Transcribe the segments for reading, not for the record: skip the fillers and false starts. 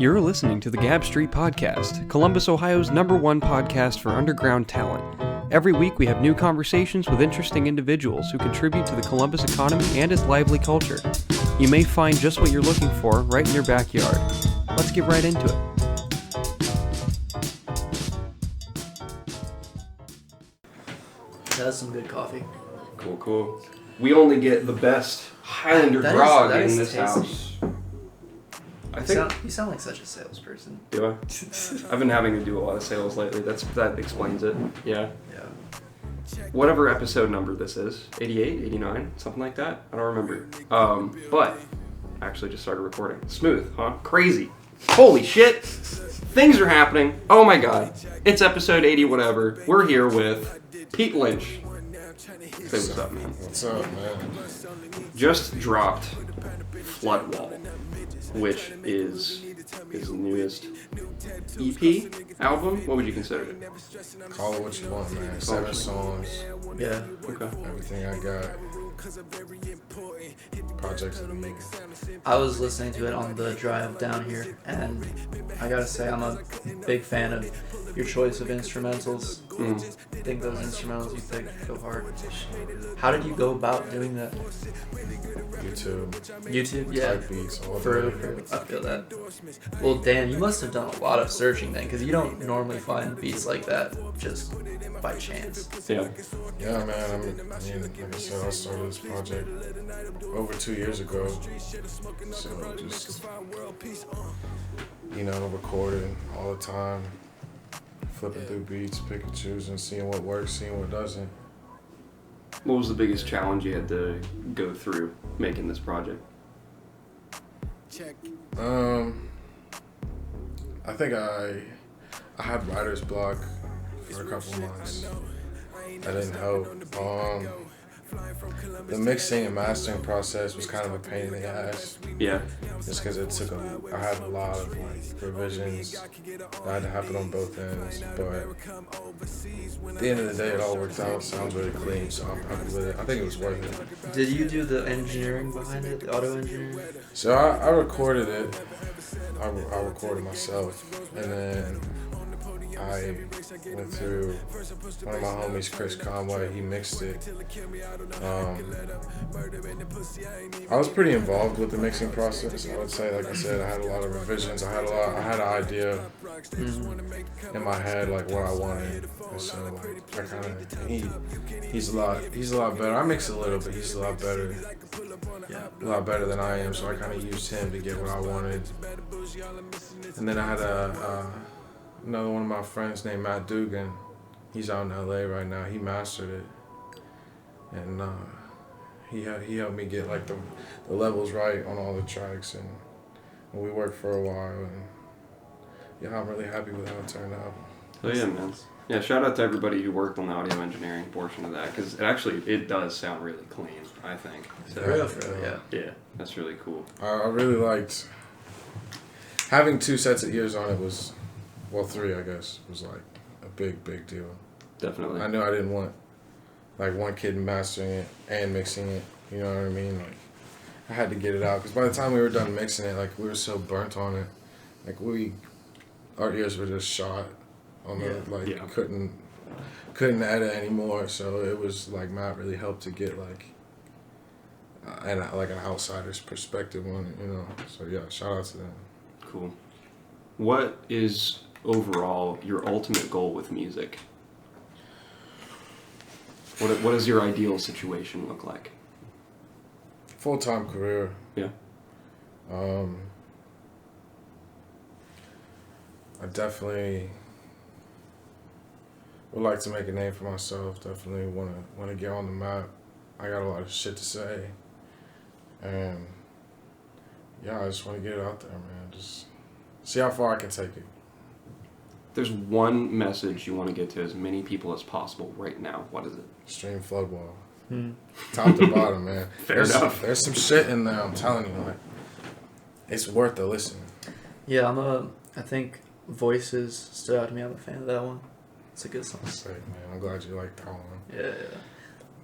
You're listening to the Gab Street Podcast, Columbus, Ohio's #1 podcast for underground talent. Every week we have new conversations with interesting individuals who contribute to the Columbus economy and its lively culture. You may find just what you're looking for right in your backyard. Let's get right into it. That's some good coffee. Cool. We only get the best Highlander grog in this house. You sound like such a salesperson. Do I? I've been having to do a lot of sales lately. That explains it. Yeah. Whatever episode number this is, 88, 89, something like that. I don't remember. But I actually just started recording. Smooth, huh? Crazy. Holy shit. Things are happening. Oh my god. It's episode 80 whatever. We're here with Peat Lynch. Say what's up, man. What's up, man? Just dropped Floodwall, which is his newest EP album. What would you consider it? Call it what you want, man. 7 songs. Yeah. Okay. Everything I got. Projects of the making. I was listening to it on the drive down here, and I gotta say I'm a big fan of your choice of instrumentals. I think those instrumentals you picked go hard. How did you go about doing that? YouTube? Yeah. Type beats, all For I feel that. Well, Dan, you must have done a lot of searching then, because you don't normally find beats like that just by chance. Yeah. Yeah, man. I mean, like I said, I started this project over 2 years ago. So just, recording all the time, flipping through beats, picking, choosing, seeing what works, seeing what doesn't. What was the biggest challenge you had to go through making this project? I think I had writer's block for a couple months. That didn't help. The mixing and mastering process was kind of a pain in the ass. Yeah. Just because I had a lot of revisions that had to happen on both ends. But at the end of the day, it all worked out. Sounds really clean, so I'm happy with it. I think it was worth it. Did you do the engineering behind it, the auto engineering? So I recorded it. I recorded myself, and then I went through one of my homies, Chris Conway. He mixed it. I was pretty involved with the mixing process. I would say, like I said, I had a lot of revisions. I had an idea in my head, like what I wanted. And so, he's a lot better. I mix a little, but he's a lot better. Yeah, a lot better than I am. So I kind of used him to get what I wanted. And then I had another one of my friends named Matt Dugan. He's out in LA right now. He mastered it, and he helped me get like the levels right on all the tracks, and we worked for a while. And yeah, I'm really happy with how it turned out. Oh yeah, man. Yeah, shout out to everybody who worked on the audio engineering portion of that, because it does sound really clean, I think. So, yeah, that's really cool. I really liked having 2 sets of ears on it. Was, well, 3 I guess, was like a big deal. Definitely. I knew I didn't want like one kid mastering it and mixing it. You know what I mean? Like I had to get it out, because by the time we were done mixing it, like we were so burnt on it, like our ears were just shot on the couldn't edit anymore. So it was like Matt really helped to get like an outsider's perspective on it, So yeah, shout out to them. Cool. What is overall your ultimate goal with music? What does your ideal situation look like? Full-time career. Yeah. I definitely would like to make a name for myself. Definitely want to get on the map. I got a lot of shit to say, and yeah, I just want to get it out there, man. Just see how far I can take it. There's one message you want to get to as many people as possible right now. What is it? Stream Floodwall. Top to bottom, man. Fair enough. There's some shit in there, I'm telling you. Like, it's worth the listen. Yeah, I think Voices stood out to me. I'm a fan of that one. It's a good song. Sick, man. I'm glad you liked that one. Yeah.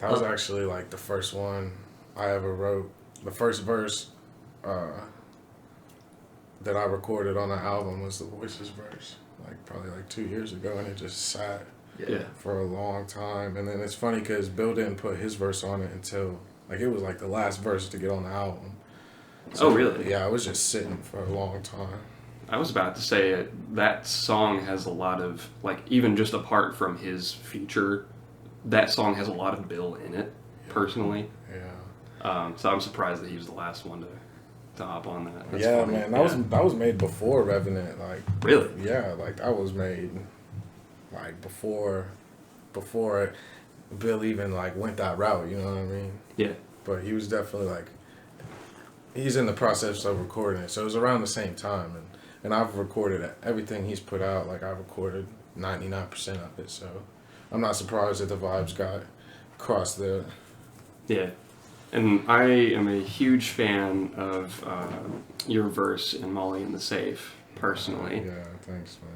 That was actually like the first one I ever wrote. The first verse that I recorded on the album was the Voices verse, like probably like 2 years ago, and it just sat for a long time. And then it's funny because Bill didn't put his verse on it until like it was like the last verse to get on the album. So, oh, really? Yeah, I was just sitting for a long time. I was about to say that song has a lot of, like, even just apart from his feature, that song has a lot of Bill in it, personally. Yeah. So I'm surprised that he was the last one to hop on that. That's yeah, funny. man, that was made before Revenant. Like, really? Yeah, like that was made like before Bill even like went that route. You know what I mean? Yeah. But he was definitely like, he's in the process of recording it, so it was around the same time, and I've recorded everything he's put out. Like I recorded 99% of it, so I'm not surprised that the vibes got crossed there. Yeah. And I am a huge fan of your verse in Molly in the Safe, personally. Yeah, thanks, man.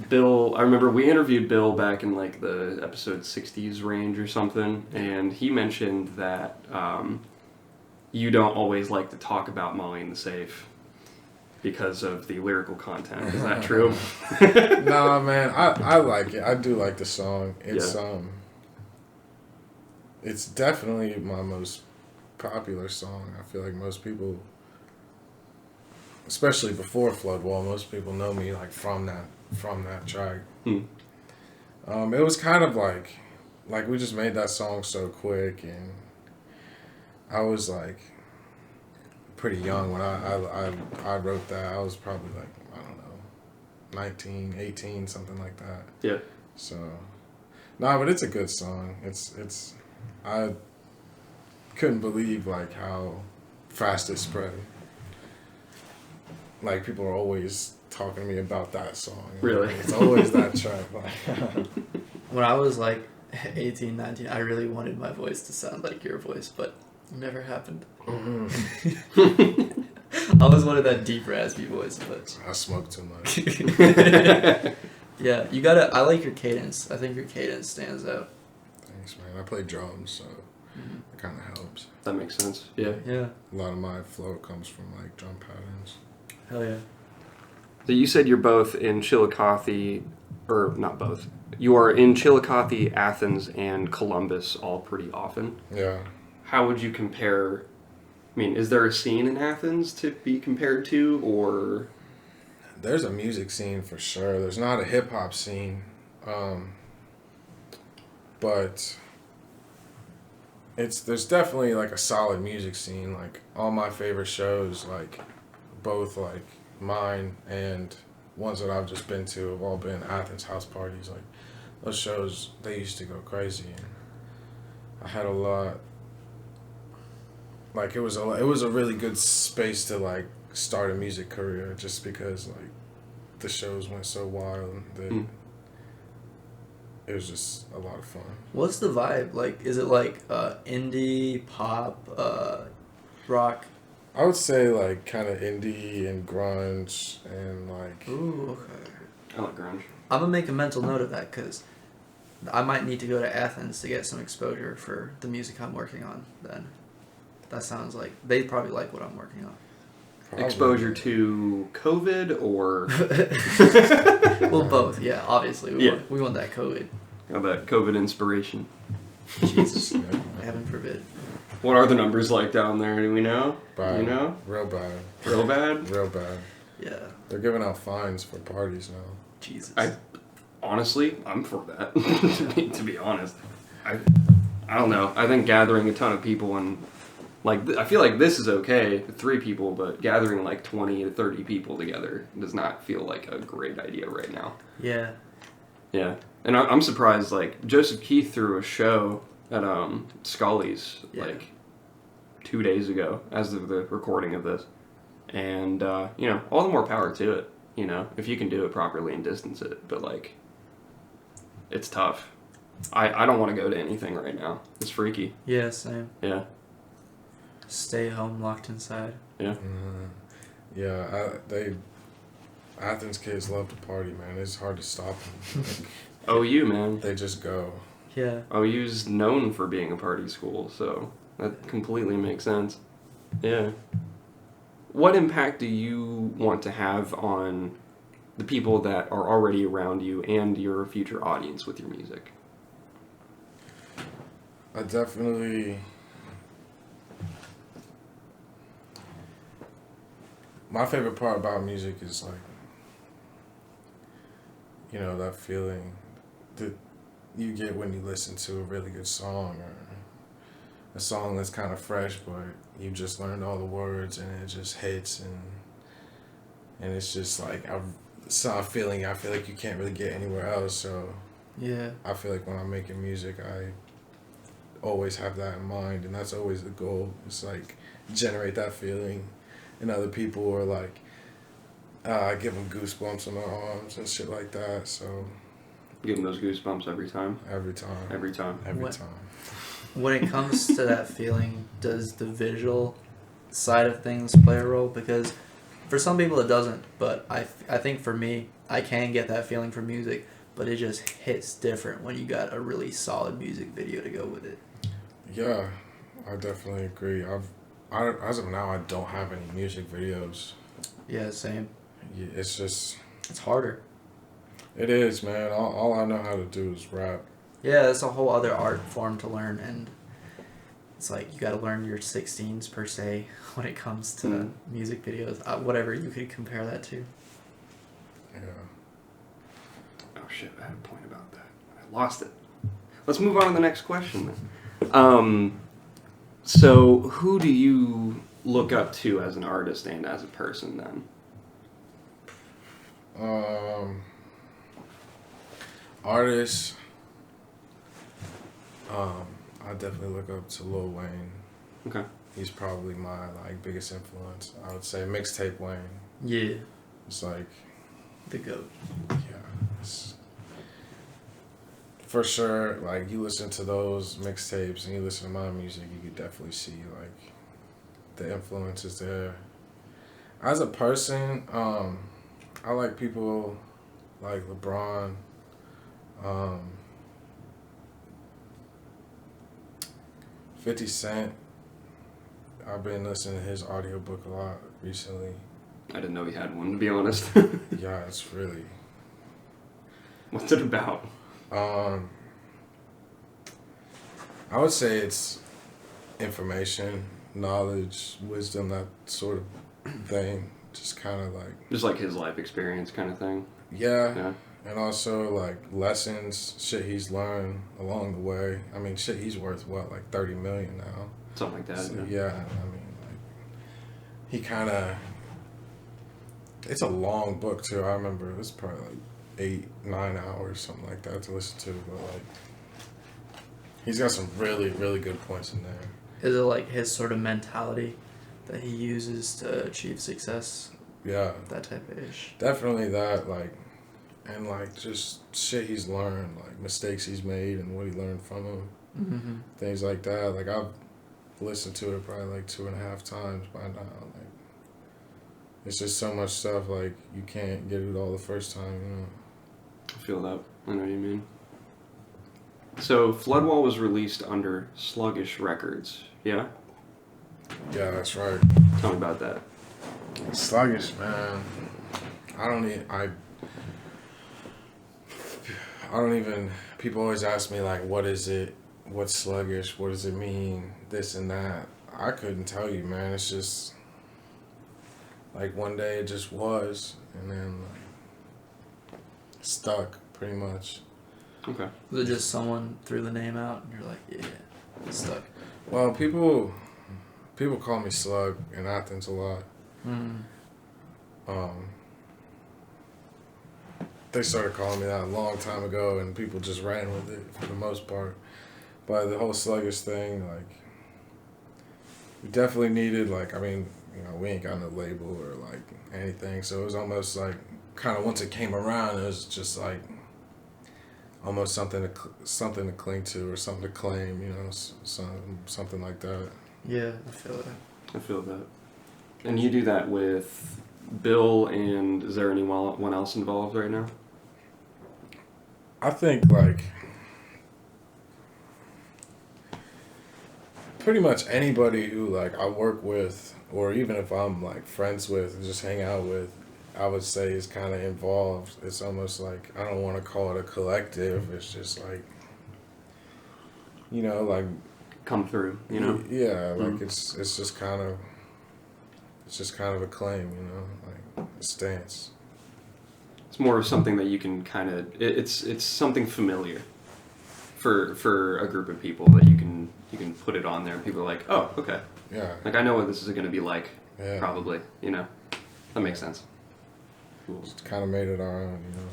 Bill, I remember we interviewed Bill back in like the episode 60s range or something, and he mentioned that you don't always like to talk about Molly in the Safe because of the lyrical content. Is that true? Nah, man, I like it. I do like the song. It's definitely my most popular song. I feel like most people, especially before Floodwall, most people know me like from that track. It was kind of like we just made that song so quick, and I was like pretty young when I wrote that. I was probably like, I don't know, 19, 18, something like that. Yeah. So, nah, but it's a good song. I couldn't believe like how fast it spread. Like people are always talking to me about that song. Really? It's always that track. Like, when I was like 18, 19, I really wanted my voice to sound like your voice, but it never happened. I always wanted that deep raspy voice, but I smoke too much. yeah, you gotta. I like your cadence. I think your cadence stands out. Thanks, man. I play drums, so it kind of helps. That makes sense. Yeah. Yeah. A lot of my flow comes from like drum patterns. Hell yeah. So you said you're both in Chillicothe, or not both. You are in Chillicothe, Athens, and Columbus all pretty often. Yeah. How would you compare? I mean, is there a scene in Athens to be compared to, or? There's a music scene for sure. There's not a hip hop scene, but there's definitely like a solid music scene. Like all my favorite shows, like both like mine and ones that I've just been to, have all been Athens house parties. Like those shows, they used to go crazy, and I had a lot. Like it was a really good space to like start a music career, just because like the shows went so wild that it was just a lot of fun. What's the vibe? Like, is it like indie, pop, rock? I would say like kind of indie and grunge and like. Ooh, okay. I like grunge. I'm gonna make a mental note of that because I might need to go to Athens to get some exposure for the music I'm working on. Then that sounds like they probably like what I'm working on. Probably. Exposure to COVID or? Well, both. Yeah, obviously. We want that COVID. How about COVID inspiration? Jesus, Yeah. heaven forbid. What are the numbers like down there? Do we know? Bad. Do you know? Real bad. Real bad? Real bad. Yeah. They're giving out fines for parties now. Jesus. Honestly, I'm for that. to be honest, I don't know. I think gathering a ton of people and I feel like this is okay with 3 people, but gathering like 20 to 30 people together does not feel like a great idea right now. Yeah. Yeah, and I'm surprised. Like Joseph Keith threw a show at Scully's like 2 days ago, as of the recording of this, and all the more power to it. If you can do it properly and distance it, but like, it's tough. I don't want to go to anything right now. It's freaky. Yeah, same. Yeah. Stay home, locked inside. Yeah. Yeah, Athens kids love to party, man. It's hard to stop them. OU, man. They just go. Yeah. OU's known for being a party school, so that completely makes sense. Yeah. what impact do you want to have on the people that are already around you and your future audience with your music? I definitely... My favorite part about music is, like, you know, that feeling that you get when you listen to a really good song, or a song that's kind of fresh, but you just learned all the words and it just hits, and it's just like a feeling I feel like you can't really get anywhere else. So yeah, I feel like when I'm making music, I always have that in mind, and that's always the goal. It's like generate that feeling in other people, or like give them goosebumps on their arms and shit like that. So Give them those goosebumps every time. every time. Every time. Every time. when it comes to that feeling, does the visual side of things play a role? Because for some people it doesn't, but I think for me, I can get that feeling from music, but it just hits different when you got a really solid music video to go with it. Yeah, I definitely agree. As of now, I don't have any music videos. Yeah, same. Yeah, it's just... It's harder. It is, man. All I know how to do is rap. Yeah, it's a whole other art form to learn, and it's like you got to learn your 16s per se when it comes to music videos. Whatever you could compare that to. Yeah. Oh shit, I had a point about that. I lost it. Let's move on to the next question then. So who do you look up to as an artist and as a person then? Artists. I definitely look up to Lil Wayne. Okay. He's probably my biggest influence. I would say mixtape Wayne. Yeah. It's like the GOAT. Yeah. For sure, you listen to those mixtapes and you listen to my music, you could definitely see the influences there. As a person, I like people like LeBron. 50 Cent. I've been listening to his audiobook a lot recently. I didn't know he had one, to be honest. Yeah, it's really... What's it about? I would say it's information, knowledge, wisdom, that sort of thing. Just kind of Just like his life experience kind of thing? Yeah. And also, lessons, shit he's learned along the way. I mean, shit, he's worth, what, $30 million now? Something like that, so, yeah. I mean, he kind of... It's a long book, too. I remember it was probably 8-9 hours, something like that, to listen to. But, he's got some really, really good points in there. Is it, his sort of mentality that he uses to achieve success? Yeah. That type of ish? Definitely that, and just shit he's learned, mistakes he's made and what he learned from them, things like that. I've listened to it probably 2.5 times by now. It's just so much stuff. You can't get it all the first time. I feel that. I know what you mean. So Floodwall was released under Sluggish Records. Yeah. Yeah, that's right. Tell me about that. Sluggish, man. I don't even, people always ask me, what is it? What's sluggish? What does it mean? This and that. I couldn't tell you, man. It's just, one day it just was, and then, stuck, pretty much. Okay. Was it just someone threw the name out, and you're like, yeah, it's stuck? Well, people call me Slug in Athens a lot. They started calling me that a long time ago, and people just ran with it for the most part. But the whole sluggish thing, we definitely needed, we ain't got no label or, anything. So it was almost kind of once it came around, it was just, almost something to cling to or something to claim, something like that. Yeah, I feel that. I feel that. And you do that with Bill, and is there anyone else involved right now? I think, pretty much anybody who like I work with, or even if I'm like friends with and just hang out with, I would say is kind of involved. It's almost like, I don't want to call it a collective. It's just like, you know, like come through, you know. Yeah, like it's just kind of a claim, you know, like a stance. It's more of something that you can kind of, it's something familiar for a group of people that you can put it on there. People are like, oh, okay. Yeah. Like, I know what this is going to be like, yeah. Probably, you know. That makes sense. Cool. Just kind of made it our own, you know.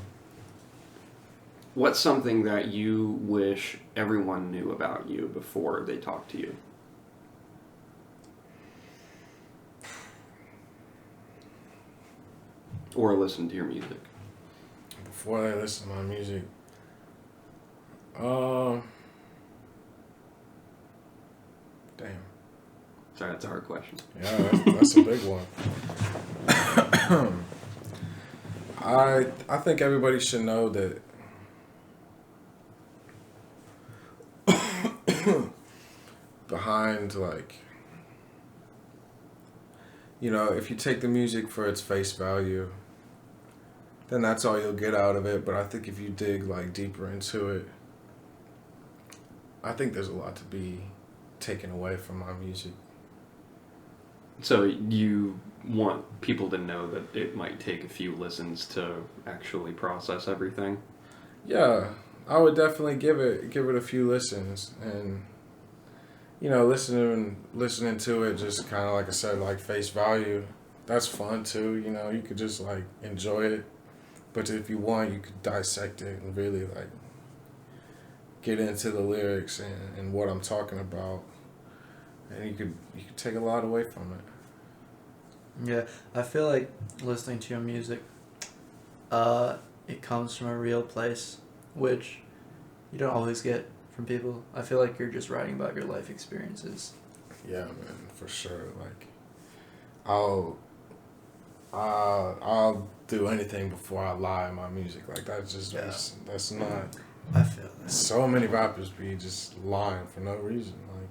What's something that you wish everyone knew about you before they talk to you? Or listen to your music? Before they listen to my music, damn. Sorry, that's a hard question. Yeah, that's a big one. I think everybody should know that behind, like, you know, if you take the music for its face value, then that's all you'll get out of it. But I think if you dig like deeper into it, I think there's a lot to be taken away from my music. So you want people to know that it might take a few listens to actually process everything? Yeah, I would definitely give it a few listens, and you know, listening to it just kind of, like I said, like face value. That's fun too. You know, you could just like enjoy it, but if you want, you could dissect it and really like get into the lyrics and what I'm talking about, and you could take a lot away from it. Yeah, I feel like listening to your music, it comes from a real place, which you don't always get from people. I feel like you're just writing about your life experiences. Yeah, man, for sure. Like, I'll do anything before I lie in my music. Like, that's just that's not. I feel that. So many rappers be just lying for no reason. Like,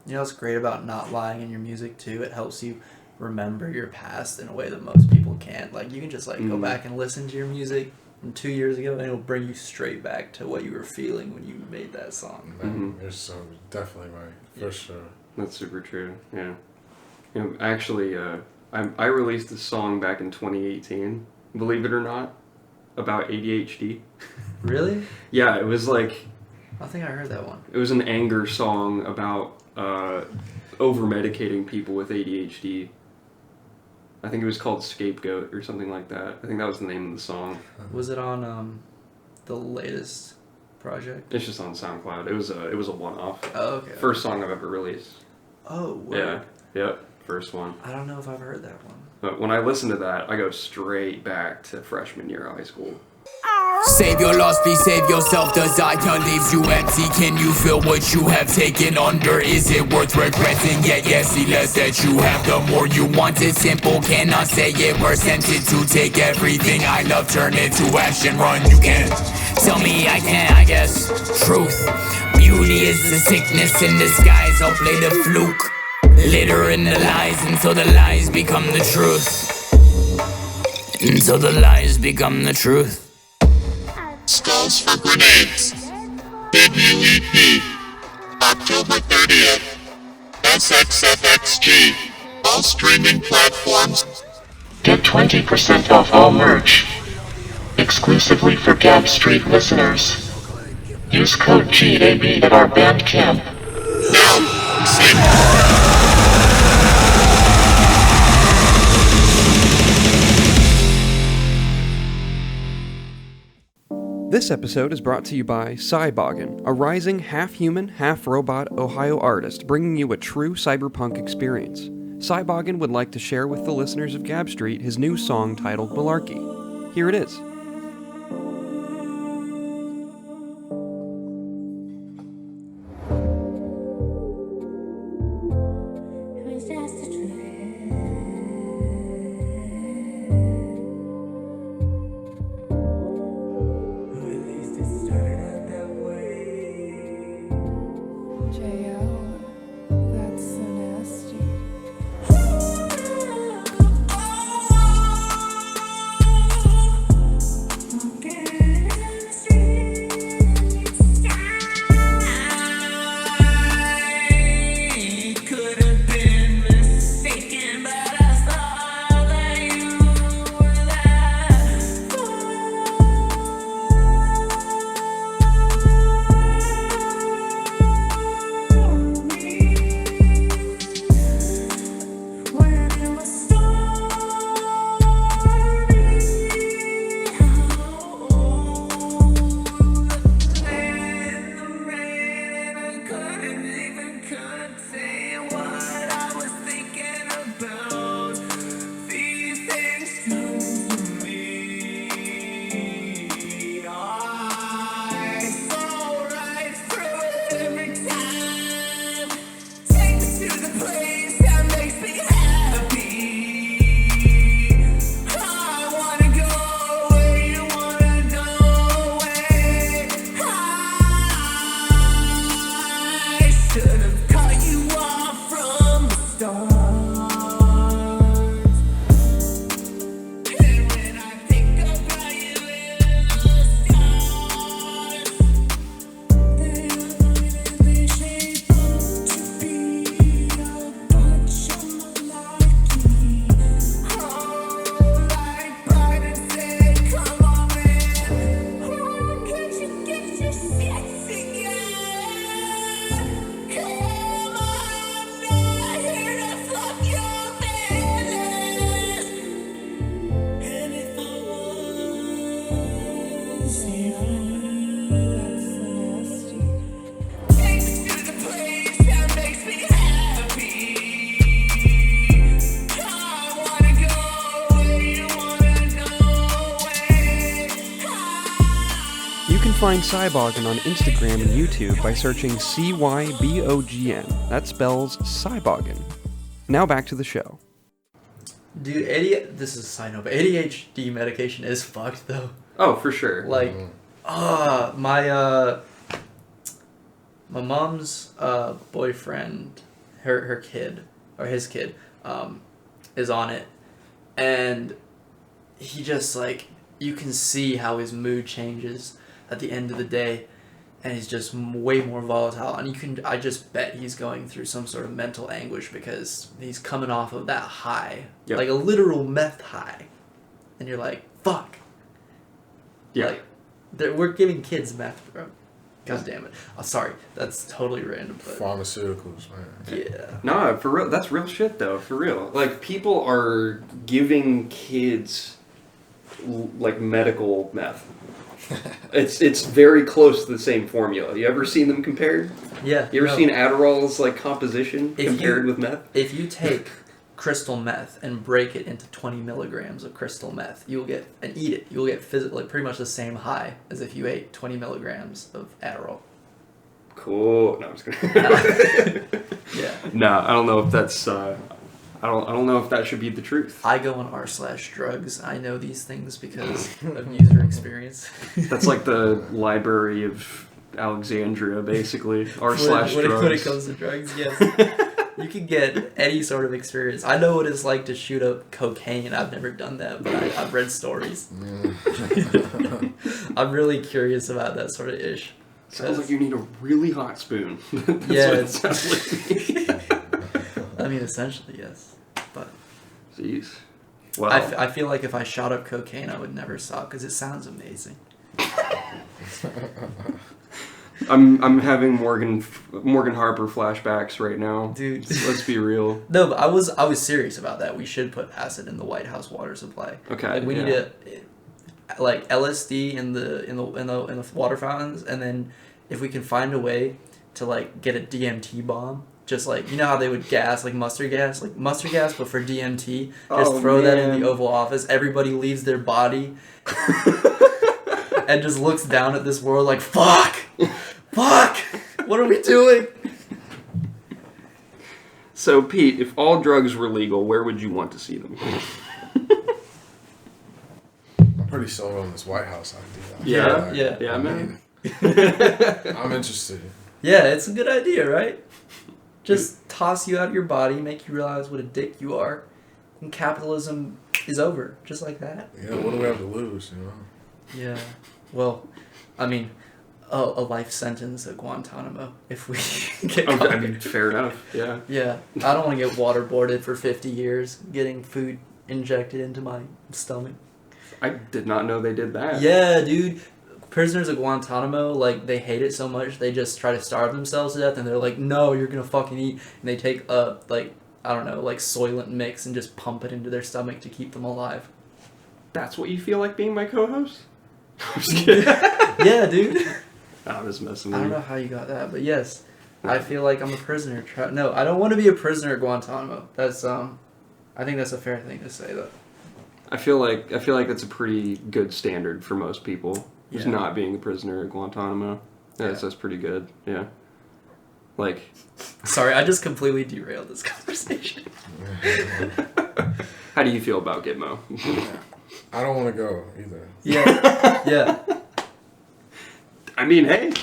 you know what's great about not lying in your music too? It helps you remember your past in a way that most people can't. Like, you can just like go back and listen to your music from 2 years ago, and it'll bring you straight back to what you were feeling when you made that song. You're so definitely right, for sure. That's super true. Yeah. You know, actually, I released a song back in 2018. Believe it or not, about ADHD. Really? Yeah, it was like. I think I heard that one. It was an anger song about over medicating people with ADHD. I think it was called Scapegoat or something like that. I think that was the name of the song. Was it on the latest project? It's just on SoundCloud. It was a one-off. Oh, okay. First song I've ever released. Oh, word. Yeah, first one. I don't know if I've heard that one. But when I listen to that, I go straight back to freshman year of high school. Save your loss, please save yourself. Desire leaves you empty. Can you feel what you have taken under? Is it worth regretting? Yes, the less that you have, the more you want it. Simple, cannot say it. We're tempted to take everything I love, turn it to action. Run, you can. Tell me I can, I guess. Truth. Beauty is the sickness in disguise. I'll play the fluke. Litter in the lies until the lies become the truth. Until the lies become the truth. Skulls for Grenades. Debut EP. October 30th. SXFXG. All streaming platforms. Get 20% off all merch. Exclusively for Gab Street listeners. Use code GAB at our Bandcamp. Now, sing. This episode is brought to you by Cyboggin, a rising half-human, half-robot Ohio artist bringing you a true cyberpunk experience. Cyboggin would like to share with the listeners of Gab Street his new song titled Malarkey. Here it is. find Cyboggin on Instagram and YouTube by searching CYBOGN. That spells Cyboggin. Now back to the show. Dude, this is a side note, but ADHD medication is fucked though. Oh, for sure. Like, my mom's boyfriend, her kid, or his kid, is on it, and he just, like, you can see how his mood changes at the end of the day, and he's just way more volatile, and I just bet he's going through some sort of mental anguish because he's coming off of that high, like a literal meth high, and you're like, fuck. Yeah. Like, we're giving kids meth, bro. God damn it. Oh, sorry, that's totally random. But Pharmaceuticals, man. yeah. Nah, for real. That's real shit, though. For real. Like, people are giving kids, like, medical meth. It's very close to the same formula. You ever seen them compared? Yeah. You ever seen Adderall's, like, composition compared with meth? If you take crystal meth and break it into 20 milligrams of crystal meth, you'll get pretty much the same high as if you ate 20 milligrams of Adderall. Cool. No, I'm just kidding. Yeah. Nah, I don't know if that's I don't know if that should be the truth. I go on r/drugs. I know these things because of user experience. That's like the Library of Alexandria, basically. r/drugs. When it comes to drugs, yes. You can get any sort of experience. I know what it's like to shoot up cocaine. I've never done that, but I've read stories. I'm really curious about that sort of ish. Sounds like you need a really hot spoon. That's Yeah, what it sounds like to me. I mean, essentially, yes. But Jeez. Well, I feel like if I shot up cocaine, I would never stop because it sounds amazing. I'm having Morgan Harper flashbacks right now. Dude. Let's be real. No, but I was serious about that. We should put acid in the White House water supply. Okay. Like we need to, like LSD in the water fountains, and then if we can find a way to like get a DMT bomb, just like, you know how they would gas like mustard gas, but for DMT. Just throw that in the Oval Office. Everybody leaves their body. And just looks down at this world like, fuck! What are we doing? So, Pete, if all drugs were legal, where would you want to see them? I'm pretty sold on this White House idea. Yeah, man. I'm interested. Yeah, it's a good idea, right? Just toss you out of your body, make you realize what a dick you are, and capitalism is over, just like that. Yeah, what do we have to lose, you know? Yeah. Well, I mean, a life sentence at Guantanamo if we get caught. I mean, fair enough. Yeah. Yeah. I don't want to get waterboarded for 50 years, getting food injected into my stomach. I did not know they did that. Yeah, dude. Prisoners at Guantanamo, like, they hate it so much, they just try to starve themselves to death, and they're like, no, you're gonna fucking eat. And they take a, like, I don't know, like, Soylent mix and just pump it into their stomach to keep them alive. That's what you feel like being my co-host? I'm just kidding. Yeah, dude. I'm just messing I with don't know how you got that, but yes, I feel like I'm a prisoner. No, I don't want to be a prisoner at Guantanamo. That's I think that's a fair thing to say, though. I feel like that's a pretty good standard for most people. Just Yeah. not being a prisoner at Guantanamo. Yeah, that's pretty good. Yeah. Like. Sorry, I just completely derailed this conversation. How do you feel about Gitmo? I don't want to go either. Yeah. I mean, hey,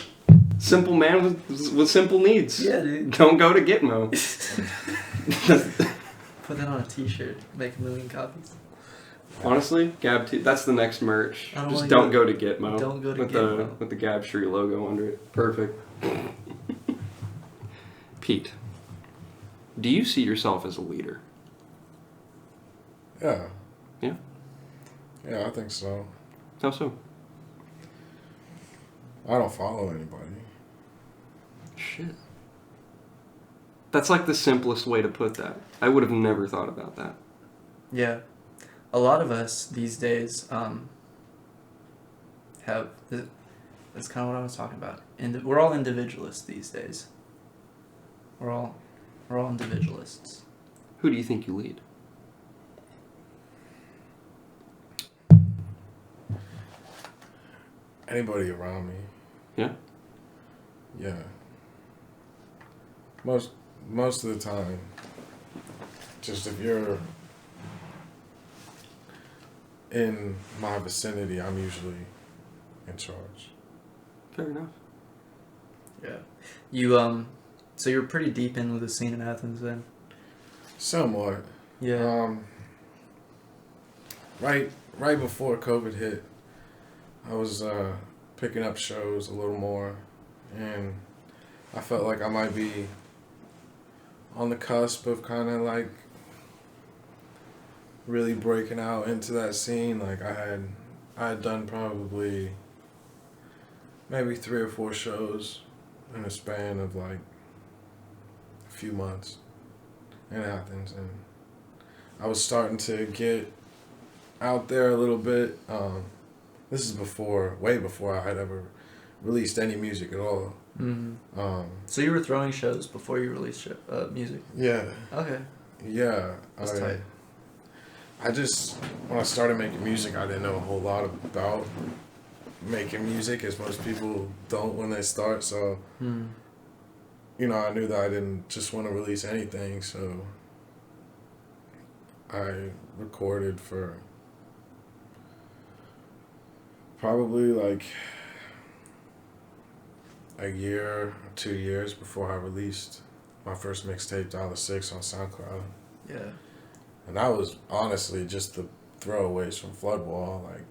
simple man with simple needs. Yeah, dude. Don't go to Gitmo. Put that on a t-shirt. Make 1 million copies. Honestly, that's the next merch. I don't Just wanna don't go to Gitmo. Don't go to with Gitmo. with the Gab Street logo under it. Perfect. Pete, do you see yourself as a leader? Yeah. Yeah? Yeah, I think so. How so? I don't follow anybody. Shit. That's like the simplest way to put that. I would have never thought about that. Yeah. A lot of us these days have... That's kind of what I was talking about. We're all individualists these days. We're all individualists. Who do you think you lead? Anybody around me. Yeah? Yeah. Most of the time. Just if you're in my vicinity, I'm usually in charge. Fair enough. Yeah. You so you're pretty deep in with the scene in Athens then? Somewhat. Yeah. Right before COVID hit, I was picking up shows a little more, and I felt like I might be on the cusp of kind of like really breaking out into that scene. Like I had done probably maybe 3 or 4 shows in a span of like a few months in Athens, and I was starting to get out there a little bit. This is way before I had ever released any music at all. Mm-hmm. So you were throwing shows before you released music? Yeah. Okay. Yeah. That's tight. I just, when I started making music, I didn't know a whole lot about making music, as most people don't when they start. So, you know, I knew that I didn't just want to release anything. So I recorded for probably like a year or 2 years before I released my first mixtape, $6 on SoundCloud. Yeah. And that was honestly just the throwaways from Floodwall. Like,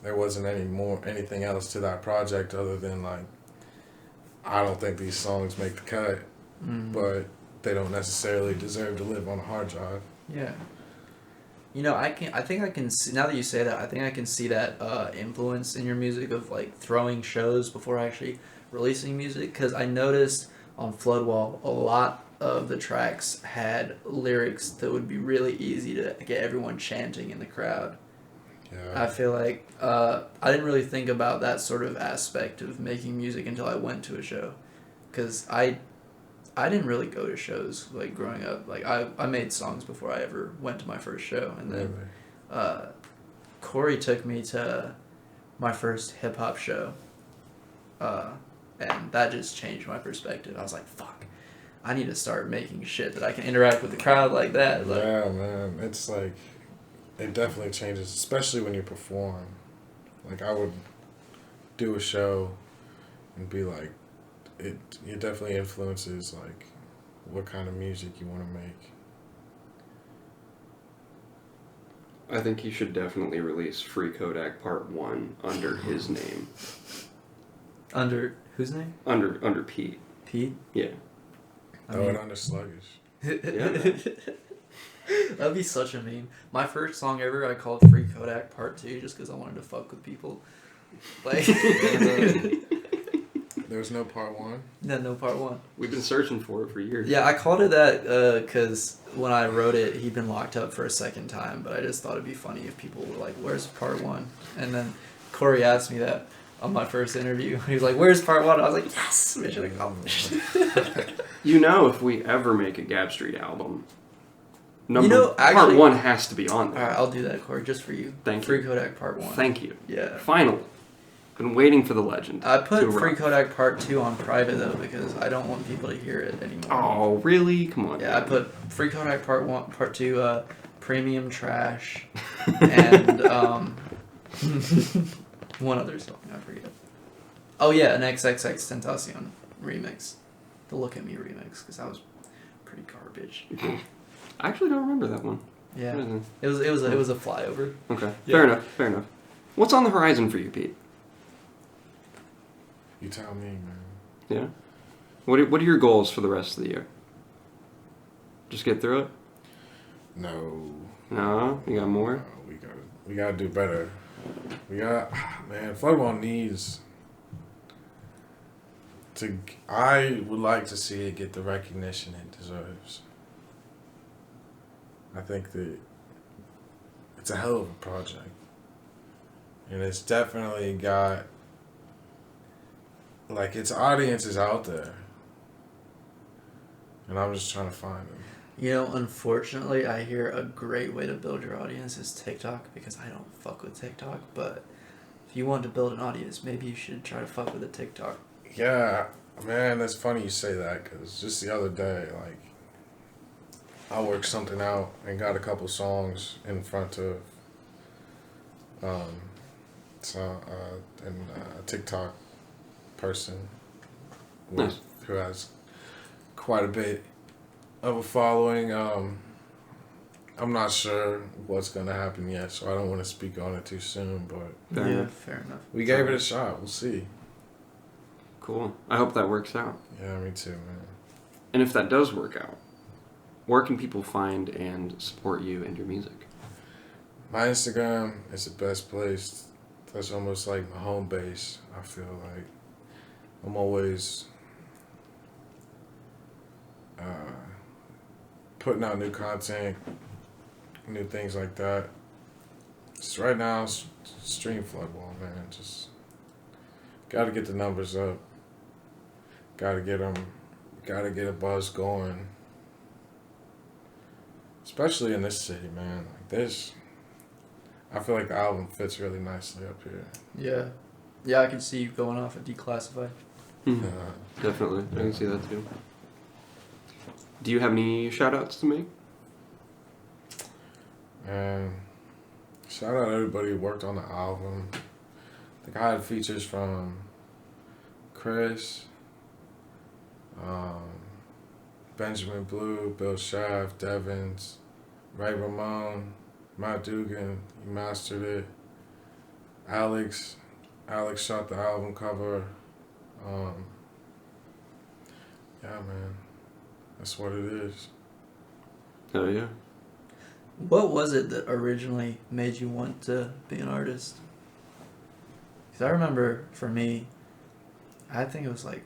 there wasn't anything else to that project other than like, I don't think these songs make the cut, but they don't necessarily deserve to live on a hard drive. Yeah. You know, I think I can see, now that you say that, I think I can see that influence in your music of like throwing shows before actually releasing music, because I noticed on Floodwall a lot of the tracks had lyrics that would be really easy to get everyone chanting in the crowd. Yeah. I feel like I didn't really think about that sort of aspect of making music until I went to a show, because I didn't really go to shows like growing up. Like I made songs before I ever went to my first show, and then Cory took me to my first hip hop show, and that just changed my perspective. I was like, fuck, I need to start making shit that I can interact with the crowd like that. Like, yeah, man, it's like, it definitely changes, especially when you perform. Like, I would do a show and be like, it definitely influences like what kind of music you want to make. I think you should definitely release Free Kodak Part 1 under his name. Under whose name? Under Pete. Pete? Yeah. And under Sluggish. Yeah. That'd be such a meme. My first song ever, I called Free Kodak Part 2 just because I wanted to fuck with people. Like, There's no Part 1? no Part 1. We've been searching for it for years. Yeah, I called it that because when I wrote it, he'd been locked up for a second time, but I just thought it'd be funny if people were like, where's Part 1? And then Cory asked me that on my first interview. He was like, where's Part 1? I was like, yes! Mission accomplished. You know, if we ever make a Gab Street album, Part actually, 1 has to be on there. Alright, I'll do that, Cory, just for you. Thank Free you. Kodak Part 1. Thank you. Yeah. Finally. Been waiting for the legend. I put to Free arrive. Kodak Part 2 on private, though, because I don't want people to hear it anymore. Oh, really? Come on. Yeah, I put Free Kodak Part 2, Premium Trash, and one other song, I forget. Oh yeah, an XXX Tentacion remix. The Look At Me remix, because that was pretty garbage. I actually don't remember that one. Yeah. Mm-hmm. It was a flyover. Okay. Yeah. Fair enough. What's on the horizon for you, Pete? You tell me, man. Yeah? What are your goals for the rest of the year? Just get through it? No. No? You got more? No, we gotta do better. Man, Floodwall needs to, I would like to see it get the recognition it deserves. I think that it's a hell of a project. And it's definitely got, like, its audience is out there. And I'm just trying to find them. You know, unfortunately, I hear a great way to build your audience is TikTok, because I don't fuck with TikTok, but if you want to build an audience, maybe you should try to fuck with a TikTok. Yeah, man, that's funny you say that, because just the other day, like, I worked something out and got a couple songs in front of a TikTok person Nice. who has quite a bit of a following. I'm not sure what's going to happen yet, so I don't want to speak on it too soon, but Fair enough. we gave it a shot. We'll see. Cool. I hope that works out. Yeah, me too, man. And if that does work out, where can people find and support you and your music? My Instagram is the best place. That's almost like my home base, I feel like. I'm always putting out new content, new things like that. Just right now, stream Floodwall, man. Just gotta get the numbers up. Gotta get a buzz going. Especially in this city, man. Like this, I feel like the album fits really nicely up here. Yeah. Yeah, I can see you going off at Declassified. Definitely. I can see that too. Do you have any shout-outs to make? Shout out to everybody who worked on the album. I think I had features from Chris, Benjamin Blue, Bill Shaft, Devins, Ray Ramon, Matt Dugan, he mastered it. Alex shot the album cover. Yeah, man, that's what it is. Oh yeah. What was it that originally made you want to be an artist? Because I remember, for me, I think it was like,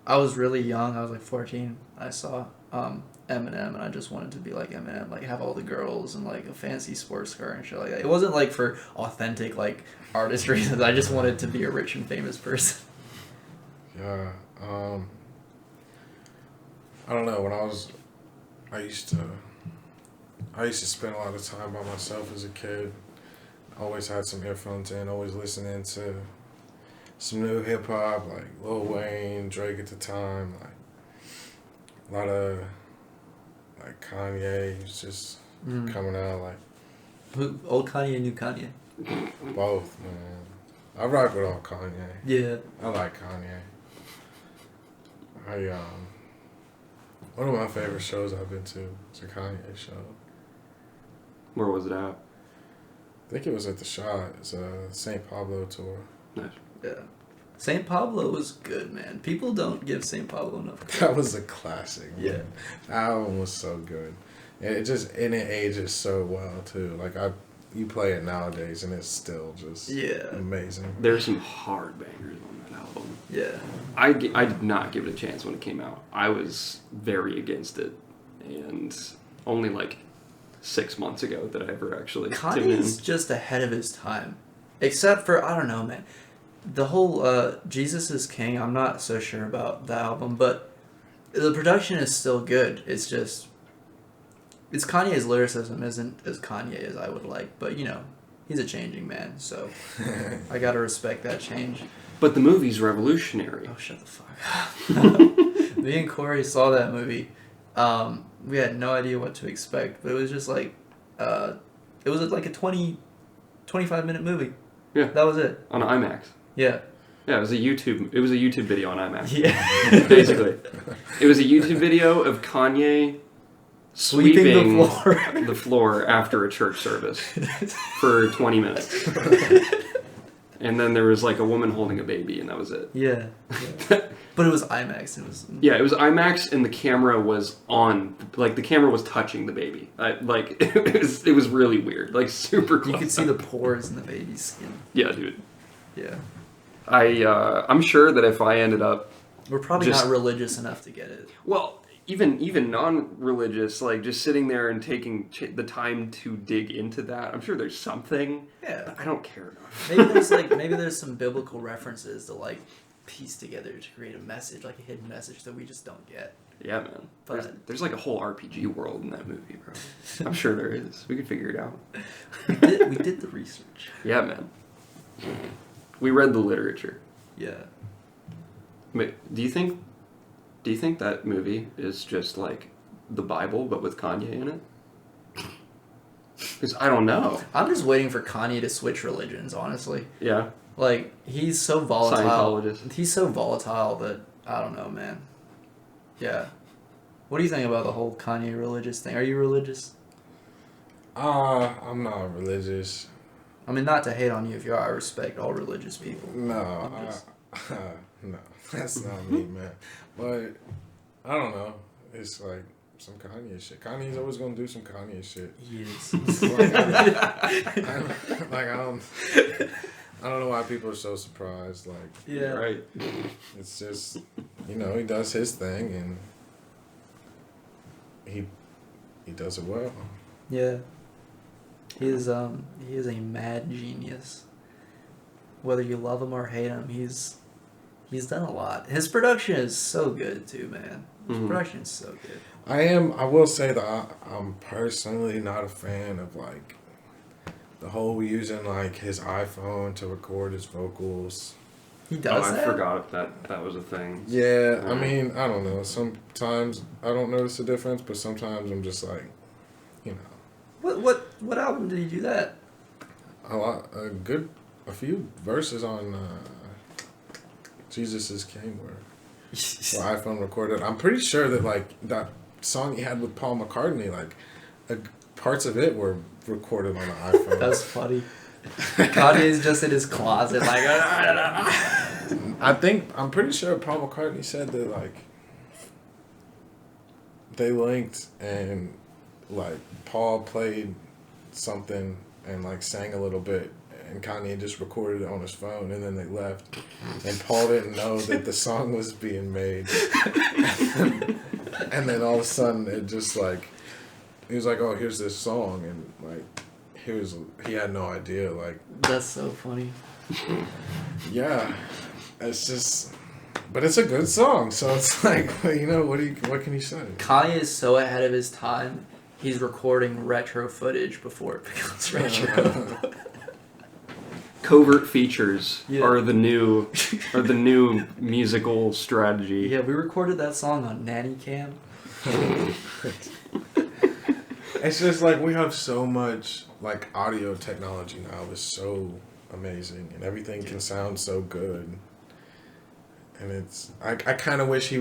I was really young. I was like 14. I saw Eminem, and I just wanted to be like Eminem, like have all the girls and like a fancy sports car and shit like that. It wasn't like for authentic like artist reasons. I just wanted to be a rich and famous person. Yeah. I don't know. When I used to spend a lot of time by myself as a kid. Always had some earphones in, always listening to some new hip hop, like Lil Wayne, Drake at the time, like a lot of like Kanye. He was just coming out, like Old Kanye, new Kanye. both, man. I rock with all Kanye. Yeah. I like Kanye. One of my favorite shows I've been to is a Kanye show. Where was it at? I think it was at the Shot. It's a St. Pablo tour. Nice. Yeah. St. Pablo was good, man. People don't give St. Pablo enough credit. That was a classic. Man. Yeah. That album was so good. It ages so well too. Like you play it nowadays and it's still just amazing. There's some hard bangers on that album. Yeah. I did not give it a chance when it came out. I was very against it, and only like 6 months ago that I ever actually tuned in. Kanye's just ahead of his time. Except for, I don't know, man. The whole Jesus is King, I'm not so sure about the album, but the production is still good. It's just, it's Kanye's lyricism isn't as Kanye as I would like, but you know, he's a changing man, so I gotta respect that change. But the movie's revolutionary. Oh, shut the fuck up. Me and Cory saw that movie. We had no idea what to expect, but it was just like, it was like a 25-minute movie. Yeah. That was it. On IMAX. Yeah. Yeah, it was a YouTube video on IMAX. Yeah. Basically. It was a YouTube video of Kanye sweeping the floor after a church service for 20 minutes. And then there was like a woman holding a baby, and that was it. Yeah. But it was IMAX. It was IMAX, and the camera was on, like the camera was touching the baby. It was really weird, like super close. You could see the pores in the baby's skin. Yeah, dude. Yeah. I'm sure that if I ended up, we're probably not religious enough to get it. Well, even non-religious, like just sitting there and taking the time to dig into that, I'm sure there's something. Yeah. But I don't care enough. Maybe there's some biblical references to like piece together to create a message, like a hidden message that we just don't get. Yeah, man. But There's like a whole RPG world in that movie, bro. I'm sure there is. We could figure it out. we did the research. Yeah, man. We read the literature. Yeah. Wait, do you think that movie is just like the Bible but with Kanye in it? Because I don't know. I'm just waiting for Kanye to switch religions, honestly. Yeah. Like, he's so volatile. Scientologist. He's so volatile that, I don't know, man. Yeah. What do you think about the whole Kanye religious thing? Are you religious? I'm not religious. I mean, not to hate on you if you are. I respect all religious people. No, no, that's not me, man. But I don't know. It's like some Kanye shit. Kanye's always gonna do some Kanye shit. He is. I don't know why people are so surprised. Like, Yeah. Right. it's just, he does his thing and he does it well. Yeah. He is a mad genius. Whether you love him or hate him, he's done a lot. His production is so good too, man. His production is so good. I will say that I'm personally not a fan of like the whole using like his iPhone to record his vocals. He does I that? forgot that was a thing. Yeah, I mean, I don't know. Sometimes I don't notice the difference, but sometimes I'm just like, What album did he do that? a few verses on Jesus is King where iPhone recorded. I'm pretty sure that like that song he had with Paul McCartney, like parts of it were recorded on the iPhone. That's funny. Kanye's just in his closet, like. I'm pretty sure Paul McCartney said that like they linked and like Paul played something and like sang a little bit and Kanye just recorded it on his phone and then they left and Paul didn't know that the song was being made and then all of a sudden it just like he was like, oh, here's this song and like he had no idea, like. That's so funny. Yeah, it's just, but it's a good song, so it's like, what can you say? Kanye is so ahead of his time. He's recording retro footage before it becomes retro. Covert features Yeah. are the new musical strategy. Yeah, we recorded that song on Nanny Cam. It's just like we have so much like audio technology now is so amazing and everything can sound so good. And it's I kind of wish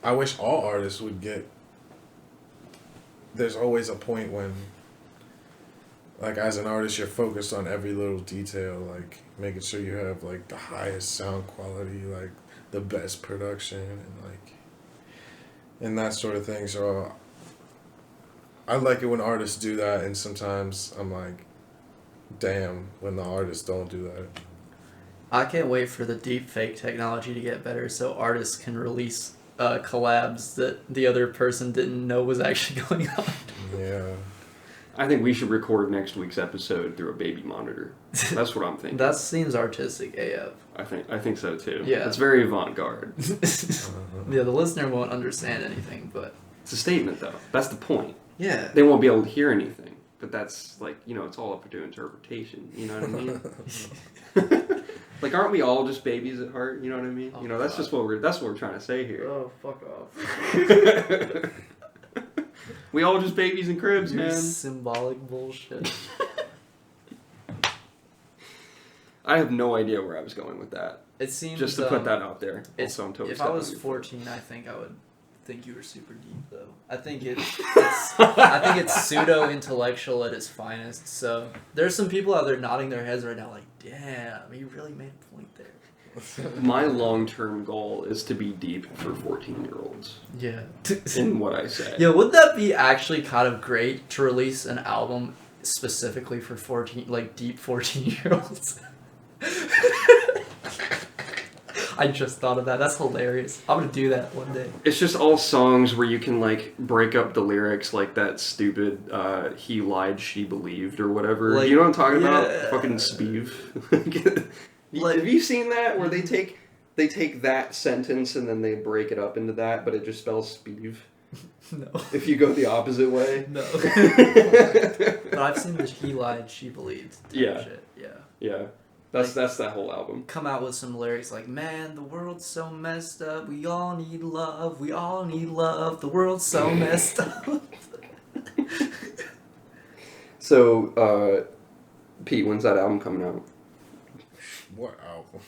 I wish all artists would get. There's always a point when like as an artist you're focused on every little detail, like making sure you have like the highest sound quality, like the best production and that sort of thing. So I like it when artists do that, and sometimes I'm like, damn, when the artists don't do that. I can't wait for the deep fake technology to get better so artists can release collabs that the other person didn't know was actually going on. Yeah. I think we should record next week's episode through a baby monitor. That's what I'm thinking. That seems artistic AF. I think so too. Yeah. It's very avant-garde. Yeah, the listener won't understand anything, but... It's a statement though. That's the point. Yeah. They won't be able to hear anything. But that's like, it's all up to interpretation. You know what I mean? Like, aren't we all just babies at heart? You know what I mean? Oh, that's just what we're trying to say here. Oh, fuck off. We all just babies in cribs, Your man. symbolic bullshit. I have no idea where I was going with that. It seems... Just to put that out there. Also, I'm totally if I was stepping on your 14, I think I would think you were super deep, though. I think it's pseudo-intellectual at its finest, so... There's some people out there nodding their heads right now like, damn, he really made a point there. My long-term goal is to be deep for 14-year-olds. Yeah. In what I say. Yeah, would that be actually kind of great to release an album specifically for deep 14-year-olds? I just thought of that. That's hilarious. I'm gonna do that one day. It's just all songs where you can break up the lyrics like that stupid he lied, she believed or whatever. You know what I'm talking about? Fucking Speeve. Have you seen that where they take they take that sentence and then they break it up into that, but it just spells Speeve. No. If you go the opposite way. No. But I've seen the He Lied, She Believed shit. Yeah. Yeah. That's that whole album. Come out with some lyrics like, man, the world's so messed up. We all need love. We all need love. The world's so messed up. So, Pete, when's that album coming out? What album?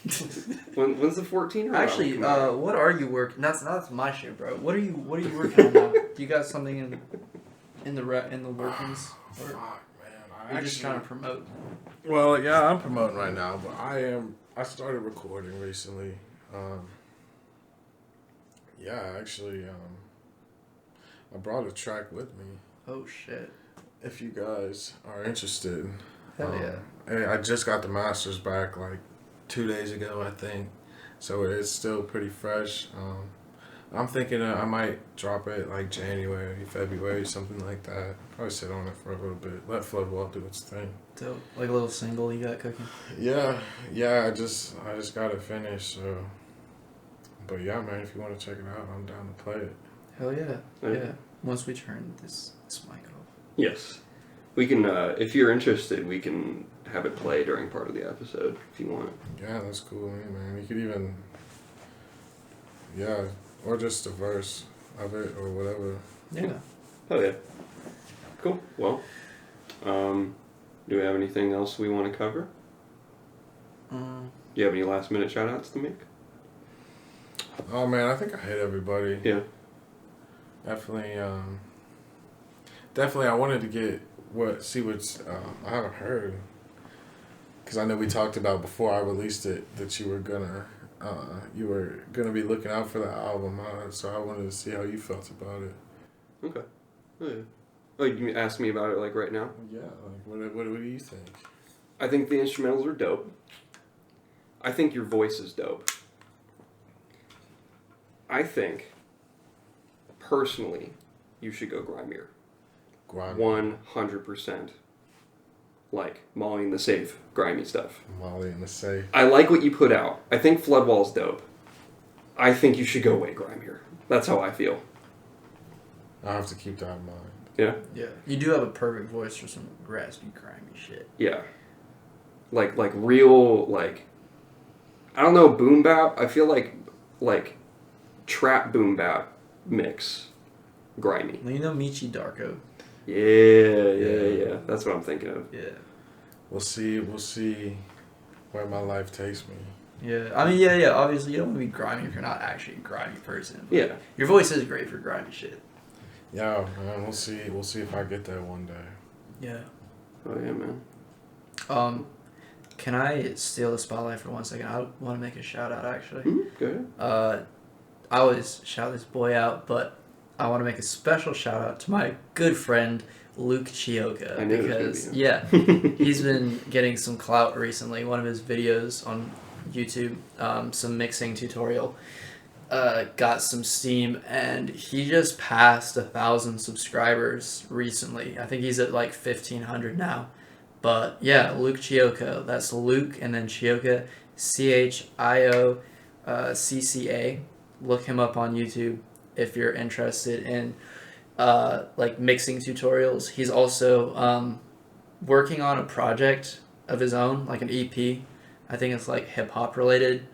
When's the 14? Actually, what are you working? That's my shit, bro. What are you working on now? Do you got something in the workings? Or Fuck, man. are you just trying to promote? Well, yeah, I'm promoting right now, but I started recording recently. I brought a track with me. Oh shit! If you guys are interested. Hell yeah! Hey, I just got the masters back like 2 days ago, I think. So it's still pretty fresh. I'm thinking I might drop it like January, February, something like that. Probably sit on it for a little bit. Let Floodwall do its thing. Dope. Like a little single you got cooking? Yeah. I just got it finished. So, but yeah, man, if you want to check it out, I'm down to play it. Hell yeah! Okay. Yeah. Once we turn this mic off. Yes. We can, if you're interested, we can have it play during part of the episode if you want. Yeah, that's cool, man. You could even, or just a verse of it or whatever. Yeah. Oh yeah. Cool. Well, do we have anything else we want to cover? Do you have any last minute shout outs to make? Oh man, I think I hit everybody. Yeah. Definitely I wanted to get what's I haven't heard, because I know we talked about before I released it that you were gonna be looking out for the album, so I wanted to see how you felt about it. Okay. Oh yeah. Oh, you asked me about it like right now? Yeah, like what do you think? I think the instrumentals are dope. I think your voice is dope. I think, personally, you should go grimier. 100%. Like Molly in the Safe, grimy stuff. Molly in the Safe. I like what you put out. I think Floodwall's dope. I think you should go way grimier. That's how I feel. I have to keep that in mind. Yeah? Yeah. You do have a perfect voice for some raspy, grimy shit. Yeah. Like real, like, I don't know, boom bap. I feel like trap boom bap mix grimy. Well, you know Michi Darko? Yeah. That's what I'm thinking of. Yeah. We'll see where my life takes me. Yeah. I mean, yeah. Obviously, you don't want to be grimy if you're not actually a grimy person. Yeah. Your voice is great for grimy shit. Yeah, man. We'll see if I get that one day. Yeah. Oh yeah, man. Can I steal the spotlight for 1 second? I want to make a shout out, actually. Go ahead. I always shout this boy out, but I want to make a special shout out to my good friend Luke Chioka, I knew because it was gonna be him. he's been getting some clout recently. One of his videos on YouTube, some mixing tutorial, got some steam, and he just passed 1,000 subscribers recently. I think he's at like 1,500 now. But yeah, Luke Chioka. That's Luke and then Chioka, CHIOCCA. Look him up on YouTube if you're interested in like mixing tutorials. He's also working on a project of his own, like an EP. I think it's like hip hop related.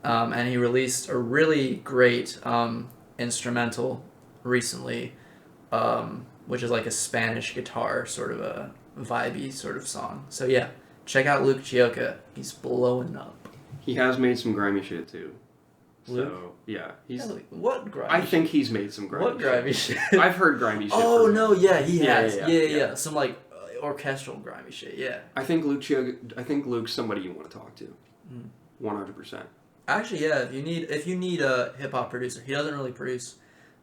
And he released a really great instrumental recently, which is like a Spanish guitar sort of a vibey sort of song. So yeah, check out Luke Chioka. He's blowing up. He has made some grimy shit too. Luke? So yeah, he's. Yeah, what grimy? I think he's made some grimy. What grimy shit? I've heard grimy shit. Oh from no, him. yeah, he has. Yeah. Yeah. Some like orchestral grimy shit. Yeah. I think Luke's somebody you want to talk to. 100%. Actually, yeah. If you need a hip hop producer, he doesn't really produce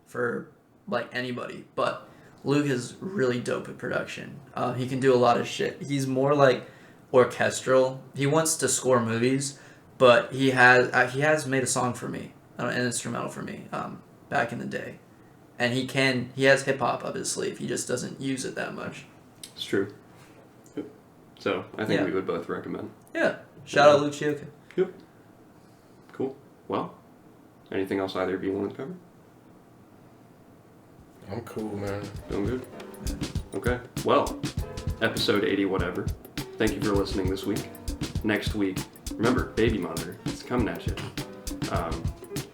for like anybody, but Luke is really dope at production. He can do a lot of shit. He's more like orchestral. He wants to score movies, but he has made a song for me, an instrumental for me, back in the day, and he has hip hop up his sleeve. He just doesn't use it that much. It's true. So I think we would both recommend. Yeah. Shout out Luke Chioka. Yep. Cool. well, anything else either of you want to cover? I'm cool, man. Doing good? Okay. Well, episode 80 whatever. Thank you for listening this week. Next week, remember, Baby Monitor. It's coming at you. I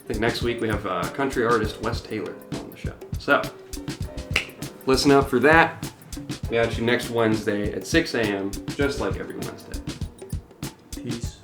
think next week we have country artist Wes Taylor on the show. So, listen out for that. We got you next Wednesday at 6 a.m., just like every Wednesday. Peace.